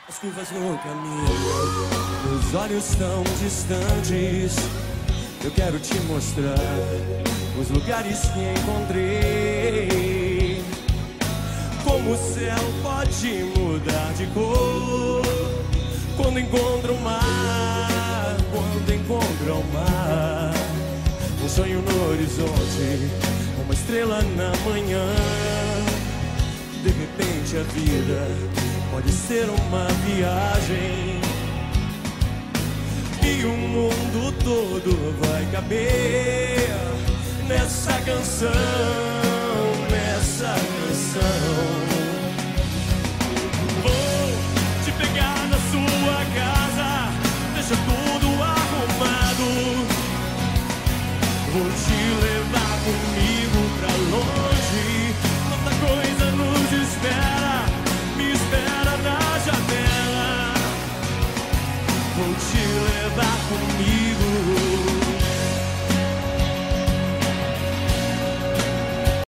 As curvas no caminho, meus olhos tão distantes. Eu quero te mostrar os lugares que encontrei. Como o céu pode mudar de cor quando encontra o mar, quando encontra o mar. Um sonho no horizonte, uma estrela na manhã. De repente a vida pode ser uma viagem e o mundo todo vai caber nessa canção, nessa canção. Vou te pegar na sua casa, deixa tudo arrumado. Vou te levar comigo pra longe, tanta coisa nos espera, me espera na janela. Vou te levar comigo